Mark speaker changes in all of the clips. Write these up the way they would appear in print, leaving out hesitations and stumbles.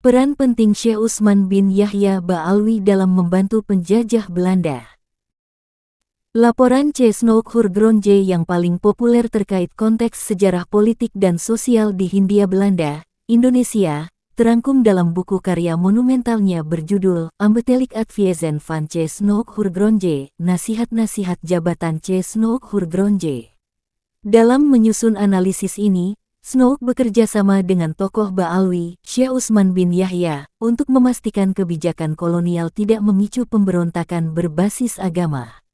Speaker 1: Peran penting Syekh Utsman bin Yahya Ba'alwi dalam membantu penjajah Belanda. Laporan C. Snoek Hurgronje yang paling populer terkait konteks sejarah politik dan sosial di Hindia Belanda, Indonesia, terangkum dalam buku karya monumentalnya berjudul Ambetelijk Adviezen van C. Snoek Hurgronje, Nasihat-Nasihat Jabatan C. Snoek Hurgronje. Dalam menyusun analisis ini, Snoek bekerja sama dengan tokoh Ba'alwi, Syekh Utsman bin Yahya, untuk memastikan kebijakan kolonial tidak memicu pemberontakan berbasis agama.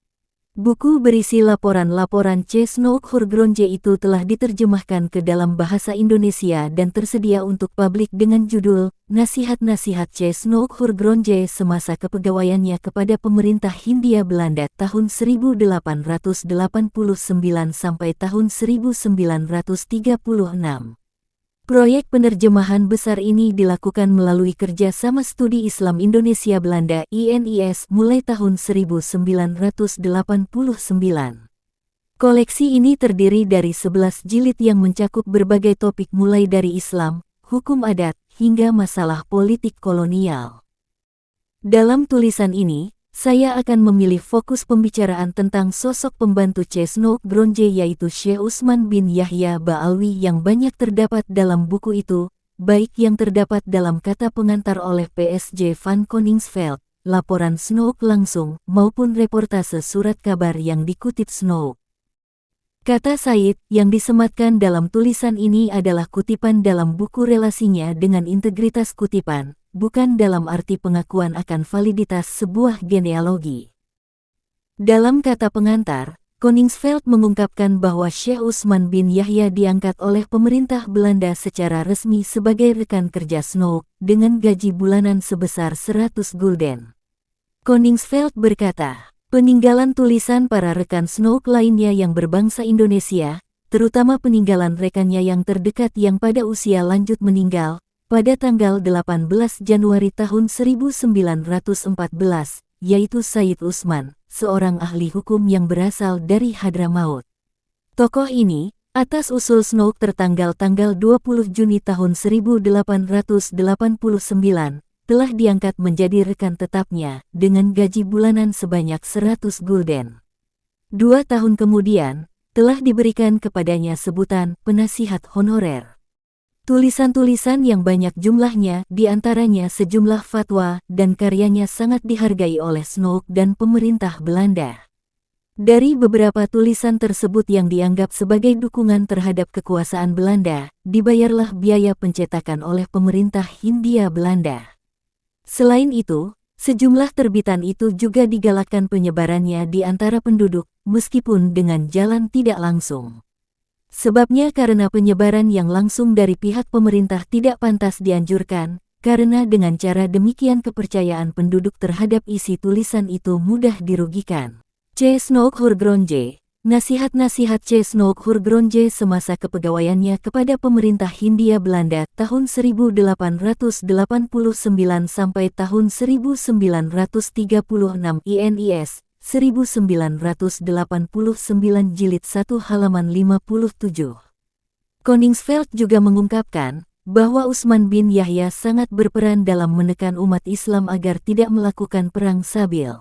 Speaker 1: Buku berisi laporan-laporan C. Snoek Hurgronje itu telah diterjemahkan ke dalam bahasa Indonesia dan tersedia untuk publik dengan judul Nasihat-Nasihat C. Snoek Hurgronje semasa kepegawaiannya kepada pemerintah Hindia Belanda tahun 1889 sampai tahun 1936. Proyek penerjemahan besar ini dilakukan melalui kerja sama Studi Islam Indonesia Belanda INIS mulai tahun 1989. Koleksi ini terdiri dari 11 jilid yang mencakup berbagai topik mulai dari Islam, hukum adat, hingga masalah politik kolonial. Dalam tulisan ini, saya akan memilih fokus pembicaraan tentang sosok pembantu C. Snoek Hurgronje yaitu Syekh Utsman bin Yahya Ba'alwi yang banyak terdapat dalam buku itu, baik yang terdapat dalam kata pengantar oleh PSJ van Koningsveld, laporan Snoek langsung, maupun reportase surat kabar yang dikutip Snoek. Kata Said yang disematkan dalam tulisan ini adalah kutipan dalam buku relasinya dengan integritas kutipan, bukan dalam arti pengakuan akan validitas sebuah genealogi. Dalam kata pengantar, Koningsveld mengungkapkan bahwa Syekh Utsman bin Yahya diangkat oleh pemerintah Belanda secara resmi sebagai rekan kerja Snoek dengan gaji bulanan sebesar 100 gulden. Koningsveld berkata, peninggalan tulisan para rekan Snoek lainnya yang berbangsa Indonesia, terutama peninggalan rekannya yang terdekat yang pada usia lanjut meninggal, pada tanggal 18 Januari tahun 1914, yaitu Said Utsman, seorang ahli hukum yang berasal dari Hadramaut. Tokoh ini, atas usul Snoek tertanggal tanggal 20 Juni tahun 1889, telah diangkat menjadi rekan tetapnya, dengan gaji bulanan sebanyak 100 gulden. 2 tahun kemudian, telah diberikan kepadanya sebutan penasihat honorer. Tulisan-tulisan yang banyak jumlahnya, diantaranya sejumlah fatwa, dan karyanya sangat dihargai oleh Snoek dan pemerintah Belanda. Dari beberapa tulisan tersebut yang dianggap sebagai dukungan terhadap kekuasaan Belanda, dibayarlah biaya pencetakan oleh pemerintah Hindia Belanda. Selain itu, sejumlah terbitan itu juga digalakkan penyebarannya di antara penduduk, meskipun dengan jalan tidak langsung. Sebabnya karena penyebaran yang langsung dari pihak pemerintah tidak pantas dianjurkan, karena dengan cara demikian kepercayaan penduduk terhadap isi tulisan itu mudah dirugikan. C. Snoek Hurgronje, Nasihat-Nasihat C. Snoek Hurgronje semasa kepegawaiannya kepada pemerintah Hindia Belanda tahun 1889 sampai tahun 1936 INIS. 1989 jilid 1 halaman 57. Koningsveld juga mengungkapkan bahwa Utsman bin Yahya sangat berperan dalam menekan umat Islam agar tidak melakukan perang sabil.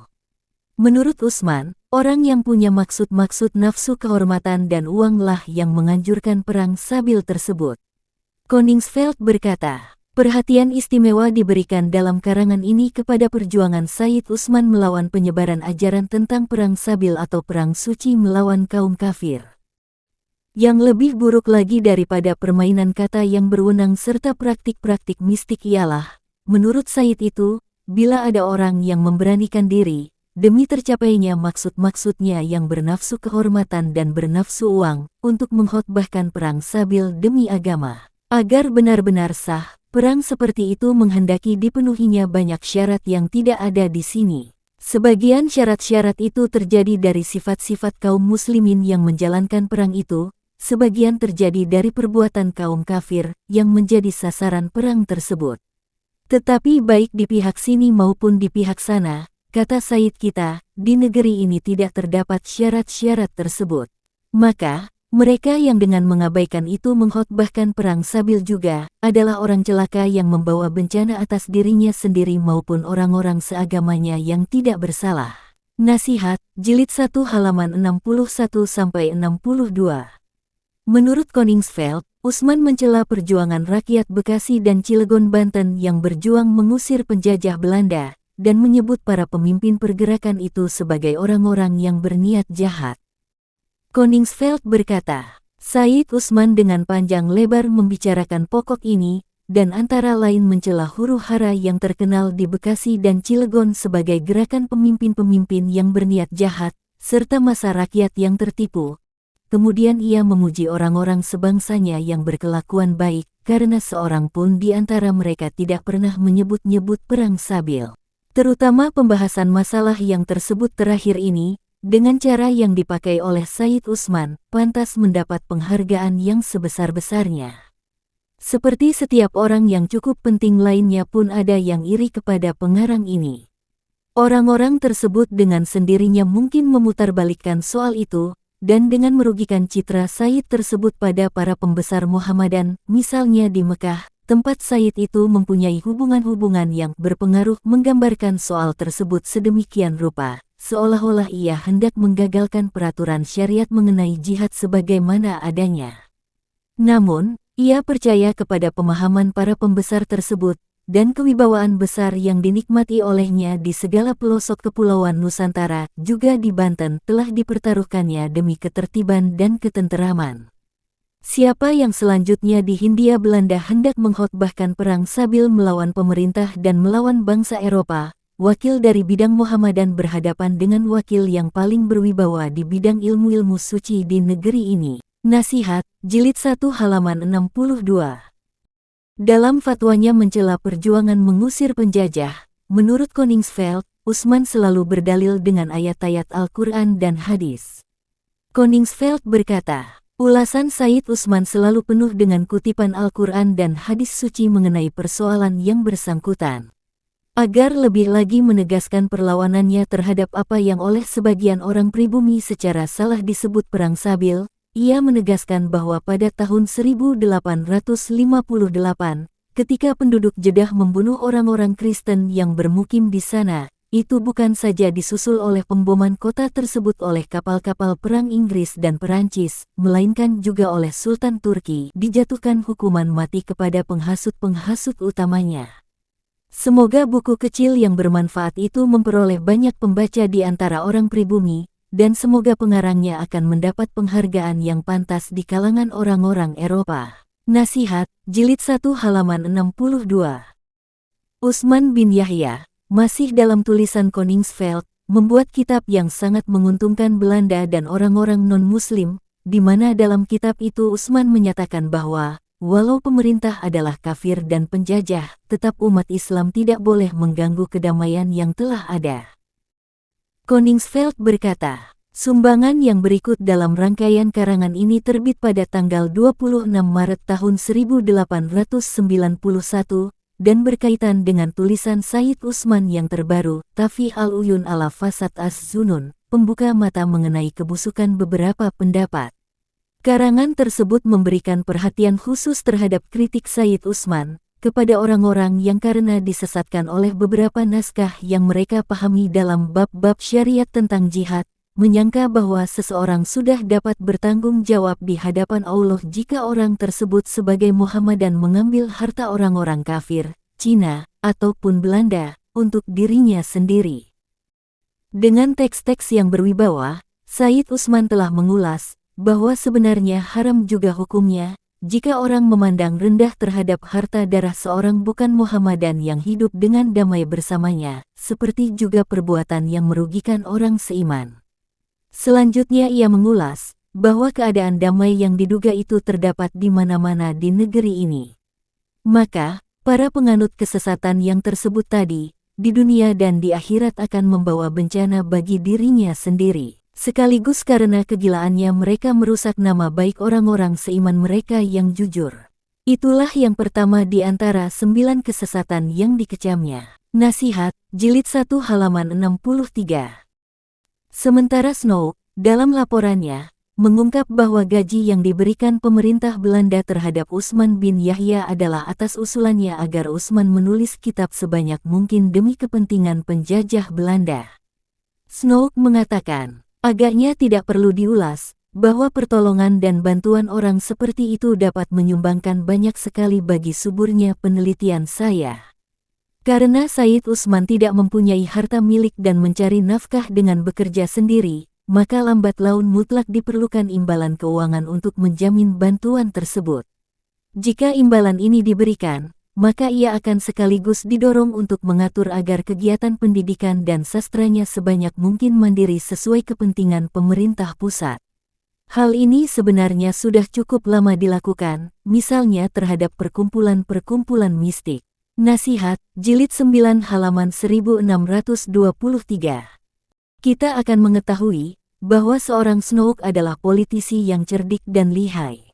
Speaker 1: Menurut Utsman, orang yang punya maksud-maksud nafsu kehormatan dan uanglah yang menganjurkan perang sabil tersebut. Koningsveld berkata, perhatian istimewa diberikan dalam karangan ini kepada perjuangan Said Utsman melawan penyebaran ajaran tentang perang sabil atau perang suci melawan kaum kafir. Yang lebih buruk lagi daripada permainan kata yang berwenang serta praktik-praktik mistik ialah, menurut Said itu, bila ada orang yang memberanikan diri, demi tercapainya maksud-maksudnya yang bernafsu kehormatan dan bernafsu uang, untuk mengkhotbahkan perang sabil demi agama, agar benar-benar sah. Perang seperti itu menghendaki dipenuhinya banyak syarat yang tidak ada di sini. Sebagian syarat-syarat itu terjadi dari sifat-sifat kaum muslimin yang menjalankan perang itu, sebagian terjadi dari perbuatan kaum kafir yang menjadi sasaran perang tersebut. Tetapi baik di pihak sini maupun di pihak sana, kata Said kita, di negeri ini tidak terdapat syarat-syarat tersebut. Maka, mereka yang dengan mengabaikan itu mengkhotbahkan perang Sabil juga, adalah orang celaka yang membawa bencana atas dirinya sendiri maupun orang-orang seagamanya yang tidak bersalah. Nasihat, Jilid 1 halaman 61-62. Menurut Koningsveld, Usman mencela perjuangan rakyat Bekasi dan Cilegon Banten yang berjuang mengusir penjajah Belanda, dan menyebut para pemimpin pergerakan itu sebagai orang-orang yang berniat jahat. Koningsveld berkata, Said Usman dengan panjang lebar membicarakan pokok ini, dan antara lain mencela huru-hara yang terkenal di Bekasi dan Cilegon sebagai gerakan pemimpin-pemimpin yang berniat jahat, serta masa rakyat yang tertipu. Kemudian ia memuji orang-orang sebangsanya yang berkelakuan baik, karena seorang pun di antara mereka tidak pernah menyebut-nyebut perang Sabil. Terutama pembahasan masalah yang tersebut terakhir ini, dengan cara yang dipakai oleh Said Usman, pantas mendapat penghargaan yang sebesar-besarnya. Seperti setiap orang yang cukup penting lainnya pun ada yang iri kepada pengarang ini. Orang-orang tersebut dengan sendirinya mungkin memutarbalikkan soal itu, dan dengan merugikan citra Said tersebut pada para pembesar Muhammadan, misalnya di Mekah, tempat Said itu mempunyai hubungan-hubungan yang berpengaruh menggambarkan soal tersebut sedemikian rupa, seolah-olah ia hendak menggagalkan peraturan syariat mengenai jihad sebagaimana adanya. Namun, ia percaya kepada pemahaman para pembesar tersebut, dan kewibawaan besar yang dinikmati olehnya di segala pelosok kepulauan Nusantara, juga di Banten, telah dipertaruhkannya demi ketertiban dan ketenteraman. Siapa yang selanjutnya di Hindia Belanda hendak mengkhotbahkan perang Sabil melawan pemerintah dan melawan bangsa Eropa, wakil dari bidang Muhammadan berhadapan dengan wakil yang paling berwibawa di bidang ilmu-ilmu suci di negeri ini. Nasihat, Jilid 1 halaman 62. Dalam fatwanya mencela perjuangan mengusir penjajah, menurut Koningsveld, Usman selalu berdalil dengan ayat-ayat Al-Quran dan hadis. Koningsveld berkata, ulasan Said Usman selalu penuh dengan kutipan Al-Quran dan hadis suci mengenai persoalan yang bersangkutan. Agar lebih lagi menegaskan perlawanannya terhadap apa yang oleh sebagian orang pribumi secara salah disebut perang Sabil, ia menegaskan bahwa pada tahun 1858, ketika penduduk Jeddah membunuh orang-orang Kristen yang bermukim di sana, itu bukan saja disusul oleh pemboman kota tersebut oleh kapal-kapal perang Inggris dan Perancis, melainkan juga oleh Sultan Turki, dijatuhkan hukuman mati kepada penghasut-penghasut utamanya. Semoga buku kecil yang bermanfaat itu memperoleh banyak pembaca di antara orang pribumi, dan semoga pengarangnya akan mendapat penghargaan yang pantas di kalangan orang-orang Eropa. Nasihat, Jilid 1 halaman 62. Usman bin Yahya, masih dalam tulisan Koningsveld, membuat kitab yang sangat menguntungkan Belanda dan orang-orang non-muslim, di mana dalam kitab itu Usman menyatakan bahwa, walau pemerintah adalah kafir dan penjajah, tetap umat Islam tidak boleh mengganggu kedamaian yang telah ada. Koningsveld berkata, sumbangan yang berikut dalam rangkaian karangan ini terbit pada tanggal 26 Maret tahun 1891, dan berkaitan dengan tulisan Said Usman yang terbaru, Tafih al-Uyun ala Fasad az-Zunun, pembuka mata mengenai kebusukan beberapa pendapat. Karangan tersebut memberikan perhatian khusus terhadap kritik Said Usman kepada orang-orang yang karena disesatkan oleh beberapa naskah yang mereka pahami dalam bab-bab syariat tentang jihad, menyangka bahwa seseorang sudah dapat bertanggung jawab di hadapan Allah jika orang tersebut sebagai Muhammadan mengambil harta orang-orang kafir, Cina, ataupun Belanda, untuk dirinya sendiri. Dengan teks-teks yang berwibawa, Said Usman telah mengulas bahwa sebenarnya haram juga hukumnya, jika orang memandang rendah terhadap harta darah seorang bukan Muhammadan yang hidup dengan damai bersamanya, seperti juga perbuatan yang merugikan orang seiman. Selanjutnya ia mengulas bahwa keadaan damai yang diduga itu terdapat di mana-mana di negeri ini. Maka, para penganut kesesatan yang tersebut tadi, di dunia dan di akhirat akan membawa bencana bagi dirinya sendiri. Sekaligus karena kegilaannya mereka merusak nama baik orang-orang seiman mereka yang jujur. Itulah yang pertama di antara 9 kesesatan yang dikecamnya. Nasihat, Jilid 1 halaman 63. Sementara Snow, dalam laporannya, mengungkap bahwa gaji yang diberikan pemerintah Belanda terhadap Usman bin Yahya adalah atas usulannya agar Usman menulis kitab sebanyak mungkin demi kepentingan penjajah Belanda. Snow mengatakan, agaknya tidak perlu diulas, bahwa pertolongan dan bantuan orang seperti itu dapat menyumbangkan banyak sekali bagi suburnya penelitian saya. Karena Said Usman tidak mempunyai harta milik dan mencari nafkah dengan bekerja sendiri, maka lambat laun mutlak diperlukan imbalan keuangan untuk menjamin bantuan tersebut. Jika imbalan ini diberikan, maka ia akan sekaligus didorong untuk mengatur agar kegiatan pendidikan dan sastranya sebanyak mungkin mandiri sesuai kepentingan pemerintah pusat. Hal ini sebenarnya sudah cukup lama dilakukan, misalnya terhadap perkumpulan-perkumpulan mistik. Nasihat, Jilid 9 halaman 1623. Kita akan mengetahui bahwa seorang Snow adalah politisi yang cerdik dan lihai.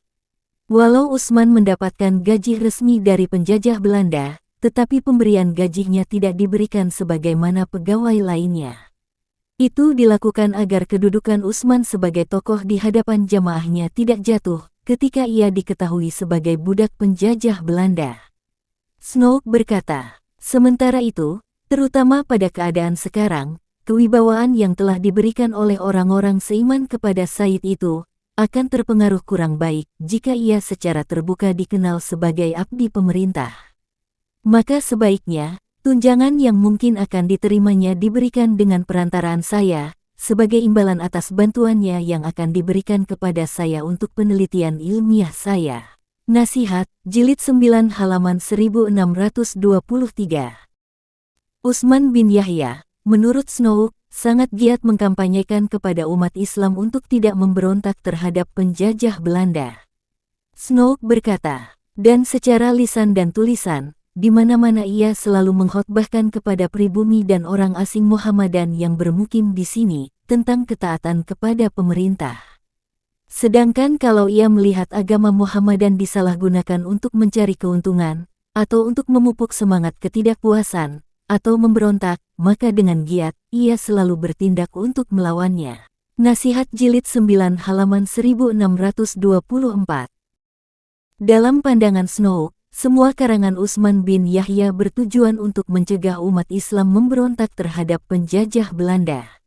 Speaker 1: Walau Usman mendapatkan gaji resmi dari penjajah Belanda, tetapi pemberian gajinya tidak diberikan sebagaimana pegawai lainnya. Itu dilakukan agar kedudukan Usman sebagai tokoh di hadapan jamaahnya tidak jatuh ketika ia diketahui sebagai budak penjajah Belanda. Snow berkata, sementara itu, terutama pada keadaan sekarang, kewibawaan yang telah diberikan oleh orang-orang seiman kepada Said itu akan terpengaruh kurang baik jika ia secara terbuka dikenal sebagai abdi pemerintah. Maka sebaiknya, tunjangan yang mungkin akan diterimanya diberikan dengan perantaraan saya, sebagai imbalan atas bantuannya yang akan diberikan kepada saya untuk penelitian ilmiah saya. Nasihat, Jilid 9 halaman 1623. Usman bin Yahya, menurut Snow, sangat giat mengkampanyekan kepada umat Islam untuk tidak memberontak terhadap penjajah Belanda. Snow berkata, dan secara lisan dan tulisan, di mana-mana ia selalu mengkhotbahkan kepada pribumi dan orang asing Muhammadan yang bermukim di sini, tentang ketaatan kepada pemerintah. Sedangkan kalau ia melihat agama Muhammadan disalahgunakan untuk mencari keuntungan, atau untuk memupuk semangat ketidakpuasan, atau memberontak, maka dengan giat, ia selalu bertindak untuk melawannya. Nasihat Jilid 9 halaman 1624. Dalam pandangan Snow, semua karangan Usman bin Yahya bertujuan untuk mencegah umat Islam memberontak terhadap penjajah Belanda.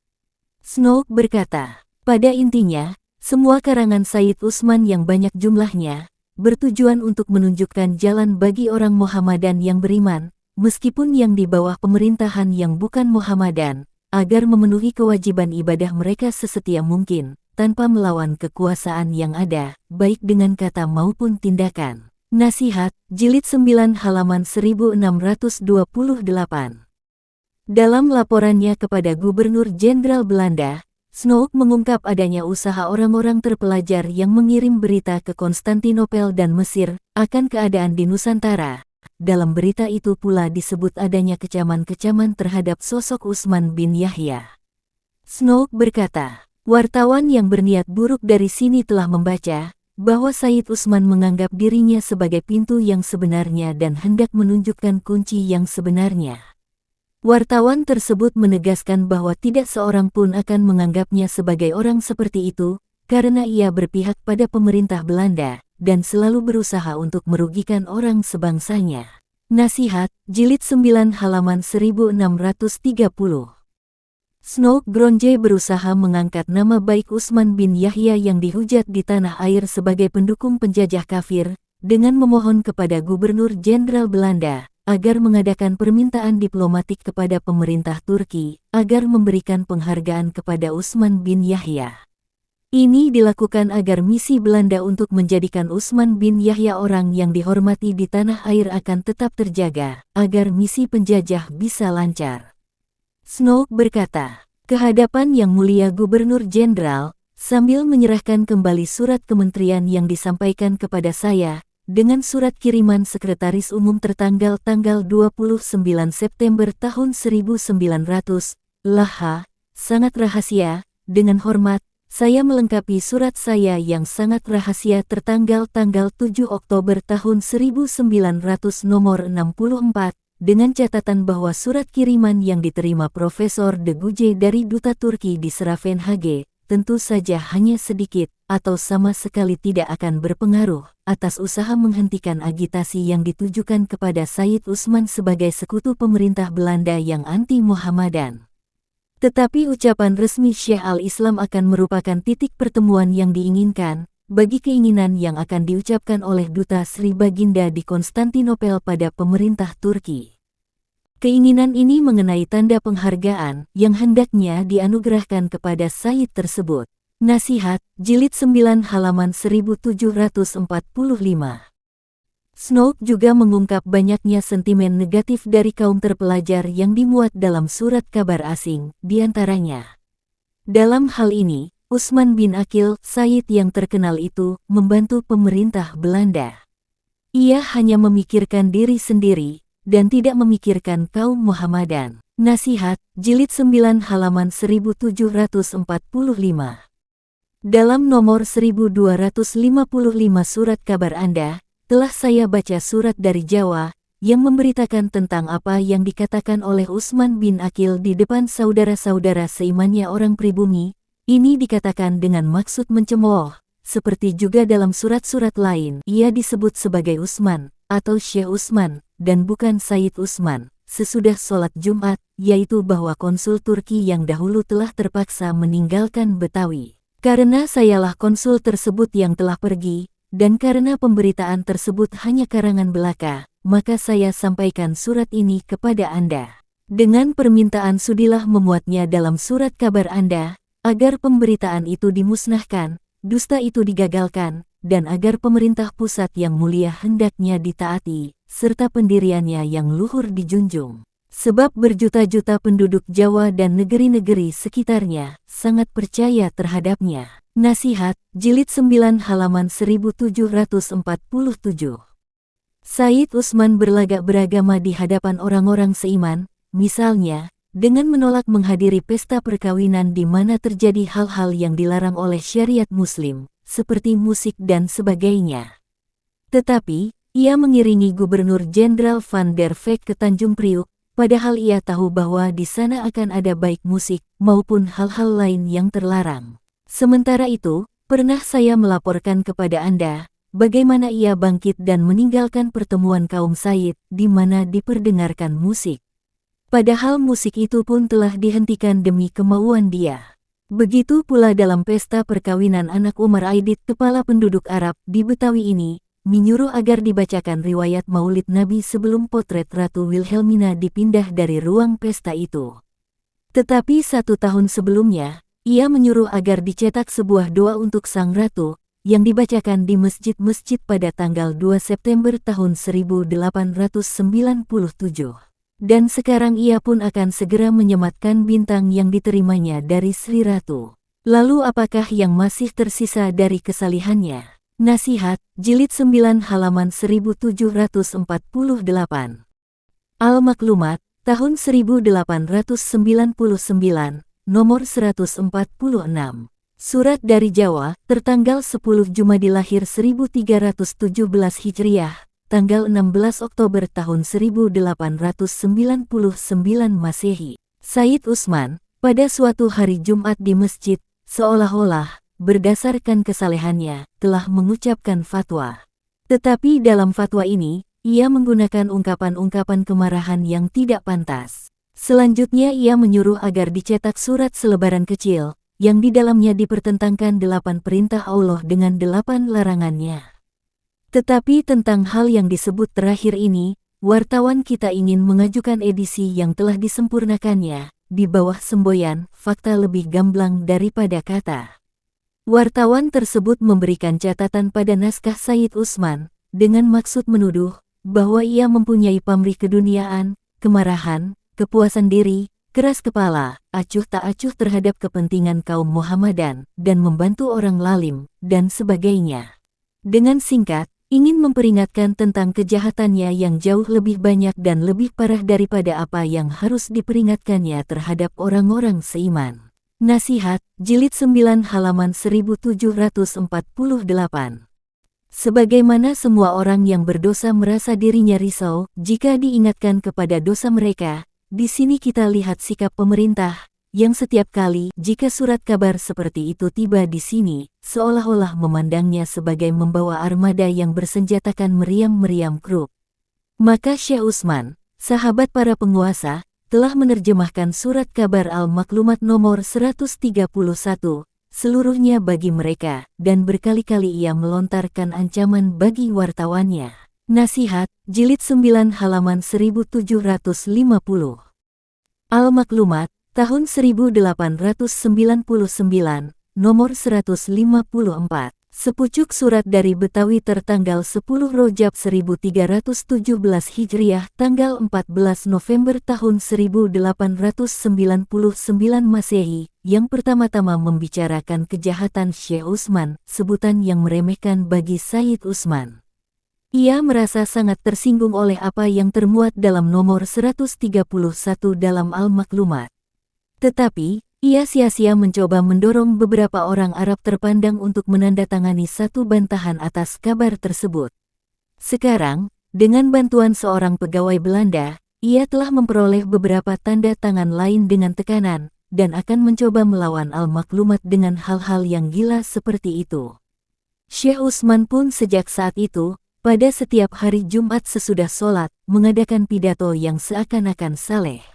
Speaker 1: Snow berkata, pada intinya, semua karangan Said Usman yang banyak jumlahnya, bertujuan untuk menunjukkan jalan bagi orang Muhammadan yang beriman, meskipun yang di bawah pemerintahan yang bukan Muhammadan, agar memenuhi kewajiban ibadah mereka sesetia mungkin, tanpa melawan kekuasaan yang ada, baik dengan kata maupun tindakan. Nasihat, Jilid 9 halaman 1628. Dalam laporannya kepada Gubernur Jenderal Belanda, Snow mengungkap adanya usaha orang-orang terpelajar yang mengirim berita ke Konstantinopel dan Mesir akan keadaan di Nusantara. Dalam berita itu pula disebut adanya kecaman-kecaman terhadap sosok Usman bin Yahya. Snow berkata, wartawan yang berniat buruk dari sini telah membaca bahwa Said Usman menganggap dirinya sebagai pintu yang sebenarnya dan hendak menunjukkan kunci yang sebenarnya. Wartawan tersebut menegaskan bahwa tidak seorang pun akan menganggapnya sebagai orang seperti itu, karena ia berpihak pada pemerintah Belanda, dan selalu berusaha untuk merugikan orang sebangsanya. Nasihat, Jilid 9 halaman 1630. Snow Gronje berusaha mengangkat nama baik Usman bin Yahya yang dihujat di tanah air sebagai pendukung penjajah kafir, dengan memohon kepada Gubernur Jenderal Belanda, agar mengadakan permintaan diplomatik kepada pemerintah Turki, agar memberikan penghargaan kepada Usman bin Yahya. Ini dilakukan agar misi Belanda untuk menjadikan Usman bin Yahya orang yang dihormati di tanah air akan tetap terjaga, agar misi penjajah bisa lancar. Snow berkata, kehadapan Yang Mulia Gubernur Jenderal, sambil menyerahkan kembali surat kementerian yang disampaikan kepada saya, dengan surat kiriman Sekretaris Umum tertanggal tanggal 29 September tahun 1900, Laha, sangat rahasia, dengan hormat, saya melengkapi surat saya yang sangat rahasia tertanggal tanggal 7 Oktober tahun 1900 nomor 64, dengan catatan bahwa surat kiriman yang diterima Profesor De Guje dari Duta Turki di Sravenhage tentu saja hanya sedikit atau sama sekali tidak akan berpengaruh atas usaha menghentikan agitasi yang ditujukan kepada Said Usman sebagai sekutu pemerintah Belanda yang anti-Muhammadan. Tetapi ucapan resmi Syekh al-Islam akan merupakan titik pertemuan yang diinginkan bagi keinginan yang akan diucapkan oleh Duta Sri Baginda di Konstantinopel pada pemerintah Turki. Keinginan ini mengenai tanda penghargaan yang hendaknya dianugerahkan kepada Said tersebut. Nasihat, Jilid 9 halaman 1745. Snow juga mengungkap banyaknya sentimen negatif dari kaum terpelajar yang dimuat dalam surat kabar asing, diantaranya. Dalam hal ini, Usman bin Aqil, Said yang terkenal itu, membantu pemerintah Belanda. Ia hanya memikirkan diri sendiri, dan tidak memikirkan kaum Muhammadan. Nasihat, Jilid 9 halaman 1745. Dalam nomor 1255 surat kabar Anda, telah saya baca surat dari Jawa, yang memberitakan tentang apa yang dikatakan oleh Usman bin Aqil di depan saudara-saudara seimannya orang pribumi. Ini dikatakan dengan maksud mencemooh, seperti juga dalam surat-surat lain. Ia disebut sebagai Usman, atau Syekh Usman, dan bukan Said Usman, sesudah sholat Jumat, yaitu bahwa konsul Turki yang dahulu telah terpaksa meninggalkan Betawi. Karena sayalah konsul tersebut yang telah pergi, dan karena pemberitaan tersebut hanya karangan belaka, maka saya sampaikan surat ini kepada Anda. Dengan permintaan sudilah memuatnya dalam surat kabar Anda, agar pemberitaan itu dimusnahkan, dusta itu digagalkan, dan agar pemerintah pusat yang mulia hendaknya ditaati, serta pendiriannya yang luhur dijunjung. Sebab berjuta-juta penduduk Jawa dan negeri-negeri sekitarnya sangat percaya terhadapnya. Nasihat, Jilid 9 halaman 1747. Said Usman berlagak beragama di hadapan orang-orang seiman, misalnya, dengan menolak menghadiri pesta perkawinan di mana terjadi hal-hal yang dilarang oleh syariat Muslim, seperti musik dan sebagainya. Tetapi, ia mengiringi Gubernur Jenderal Van der Veck ke Tanjung Priuk, padahal ia tahu bahwa di sana akan ada baik musik maupun hal-hal lain yang terlarang. Sementara itu, pernah saya melaporkan kepada Anda, bagaimana ia bangkit dan meninggalkan pertemuan kaum Said, di mana diperdengarkan musik. Padahal musik itu pun telah dihentikan demi kemauan dia. Begitu pula dalam pesta perkawinan anak Umar Aidit, kepala penduduk Arab di Betawi ini, menyuruh agar dibacakan riwayat Maulid Nabi sebelum potret Ratu Wilhelmina dipindah dari ruang pesta itu. Tetapi 1 tahun sebelumnya, ia menyuruh agar dicetak sebuah doa untuk sang ratu, yang dibacakan di masjid-masjid pada tanggal 2 September tahun 1897. Dan sekarang ia pun akan segera menyematkan bintang yang diterimanya dari Sri Ratu. Lalu apakah yang masih tersisa dari kesalihannya? Nasihat, Jilid 9 halaman 1748. Al-Maklumat, tahun 1899, nomor 146. Surat dari Jawa, tertanggal 10 Jumadil Akhir 1317 Hijriah, tanggal 16 Oktober tahun 1899 Masehi. Said Usman, pada suatu hari Jumat di masjid, seolah-olah, berdasarkan kesalehannya, telah mengucapkan fatwa. Tetapi dalam fatwa ini, ia menggunakan ungkapan-ungkapan kemarahan yang tidak pantas. Selanjutnya ia menyuruh agar dicetak surat selebaran kecil, yang di dalamnya dipertentangkan 8 perintah Allah dengan 8 larangannya. Tetapi tentang hal yang disebut terakhir ini, wartawan kita ingin mengajukan edisi yang telah disempurnakannya, di bawah semboyan, fakta lebih gamblang daripada kata. Wartawan tersebut memberikan catatan pada naskah Said Usman, dengan maksud menuduh, bahwa ia mempunyai pamrih keduniaan, kemarahan, kepuasan diri, keras kepala, acuh tak acuh terhadap kepentingan kaum Muhammadan, dan membantu orang lalim, dan sebagainya. Dengan singkat, ingin memperingatkan tentang kejahatannya yang jauh lebih banyak dan lebih parah daripada apa yang harus diperingatkannya terhadap orang-orang seiman. Nasihat, Jilid 9 halaman 1748. Sebagaimana semua orang yang berdosa merasa dirinya risau jika diingatkan kepada dosa mereka, di sini kita lihat sikap pemerintah, yang setiap kali jika surat kabar seperti itu tiba di sini, seolah-olah memandangnya sebagai membawa armada yang bersenjatakan meriam-meriam kruk. Maka Syekh Utsman, sahabat para penguasa, telah menerjemahkan surat kabar Al-Maklumat nomor 131, seluruhnya bagi mereka, dan berkali-kali ia melontarkan ancaman bagi wartawannya. Nasihat, Jilid 9 halaman 1750. Al-Maklumat, tahun 1899, nomor 154. Sepucuk surat dari Betawi tertanggal 10 Rojab 1317 Hijriah tanggal 14 November tahun 1899 Masehi, yang pertama-tama membicarakan kejahatan Syekh Utsman, sebutan yang meremehkan bagi Sayyid Utsman. Ia merasa sangat tersinggung oleh apa yang termuat dalam nomor 131 dalam Al-Maklumat. Tetapi, ia sia-sia mencoba mendorong beberapa orang Arab terpandang untuk menandatangani satu bantahan atas kabar tersebut. Sekarang, dengan bantuan seorang pegawai Belanda, ia telah memperoleh beberapa tanda tangan lain dengan tekanan, dan akan mencoba melawan Al-Maklumat dengan hal-hal yang gila seperti itu. Syekh Utsman pun sejak saat itu, pada setiap hari Jumat sesudah sholat, mengadakan pidato yang seakan-akan saleh.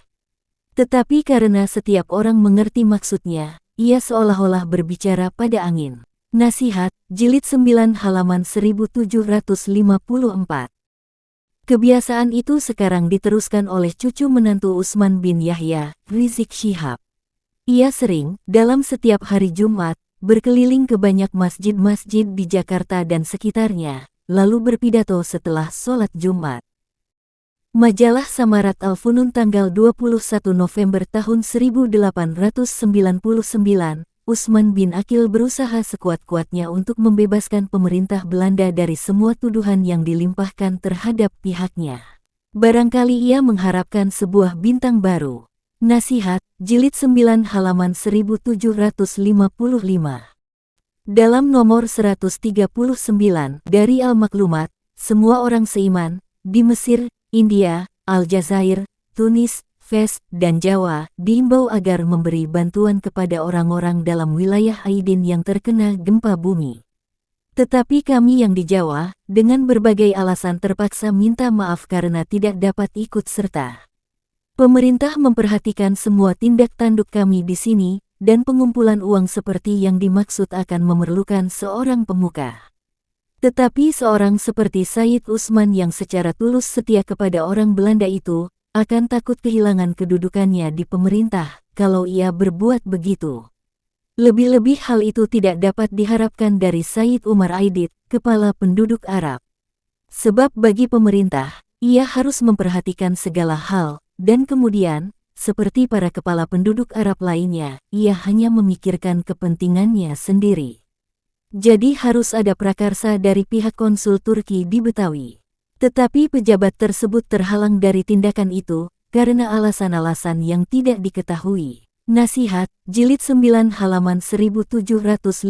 Speaker 1: Tetapi karena setiap orang mengerti maksudnya, ia seolah-olah berbicara pada angin. Nasihat, Jilid 9 halaman 1754. Kebiasaan itu sekarang diteruskan oleh cucu menantu Utsman bin Yahya, Rizik Syihab. Ia sering, dalam setiap hari Jumat, berkeliling ke banyak masjid-masjid di Jakarta dan sekitarnya, lalu berpidato setelah sholat Jumat. Majalah Samarat Al-Funun tanggal 21 November tahun 1899, Utsman bin Aqil berusaha sekuat-kuatnya untuk membebaskan pemerintah Belanda dari semua tuduhan yang dilimpahkan terhadap pihaknya. Barangkali ia mengharapkan sebuah bintang baru. Nasihat, Jilid 9 halaman 1755. Dalam nomor 139 dari Al-Maklumat, semua orang seiman, di Mesir, India, Aljazair, Tunis, Fes, dan Jawa, diimbau agar memberi bantuan kepada orang-orang dalam wilayah Aidin yang terkena gempa bumi. Tetapi kami yang di Jawa, dengan berbagai alasan terpaksa minta maaf karena tidak dapat ikut serta. Pemerintah memperhatikan semua tindak tanduk kami di sini, dan pengumpulan uang seperti yang dimaksud akan memerlukan seorang pemuka. Tetapi seorang seperti Sayyid Utsman yang secara tulus setia kepada orang Belanda itu, akan takut kehilangan kedudukannya di pemerintah, kalau ia berbuat begitu. Lebih-lebih hal itu tidak dapat diharapkan dari Sayyid Umar Aidit, kepala penduduk Arab. Sebab bagi pemerintah, ia harus memperhatikan segala hal, dan kemudian, seperti para kepala penduduk Arab lainnya, ia hanya memikirkan kepentingannya sendiri. Jadi harus ada prakarsa dari pihak konsul Turki di Betawi. Tetapi pejabat tersebut terhalang dari tindakan itu, karena alasan-alasan yang tidak diketahui. Nasihat, Jilid 9 halaman 1757.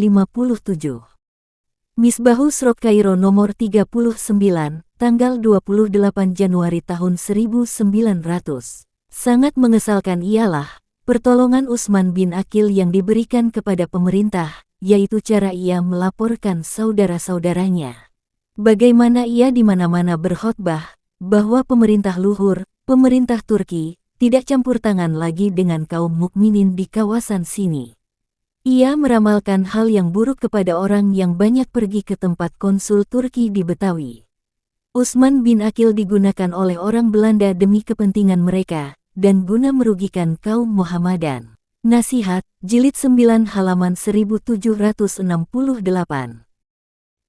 Speaker 1: Misbahu Srok Kairo nomor 39, tanggal 28 Januari tahun 1900. Sangat mengesalkan ialah, pertolongan Utsman bin Aqil yang diberikan kepada pemerintah, yaitu cara ia melaporkan saudara-saudaranya. Bagaimana ia di mana-mana berkhotbah, bahwa pemerintah luhur, pemerintah Turki, tidak campur tangan lagi dengan kaum mukminin di kawasan sini. Ia meramalkan hal yang buruk kepada orang yang banyak pergi ke tempat konsul Turki di Betawi. Utsman bin Aqil digunakan oleh orang Belanda demi kepentingan mereka, dan guna merugikan kaum Muhammadan. Nasihat, Jilid 9 halaman 1768.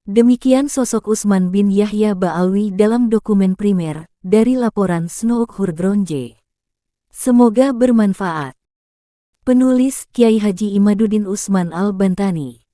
Speaker 1: Demikian sosok Utsman bin Yahya Ba'alwi dalam dokumen primer, dari laporan Snook Hurgronje. Semoga bermanfaat. Penulis Kiai Haji Imaduddin Utsman Al-Bantani.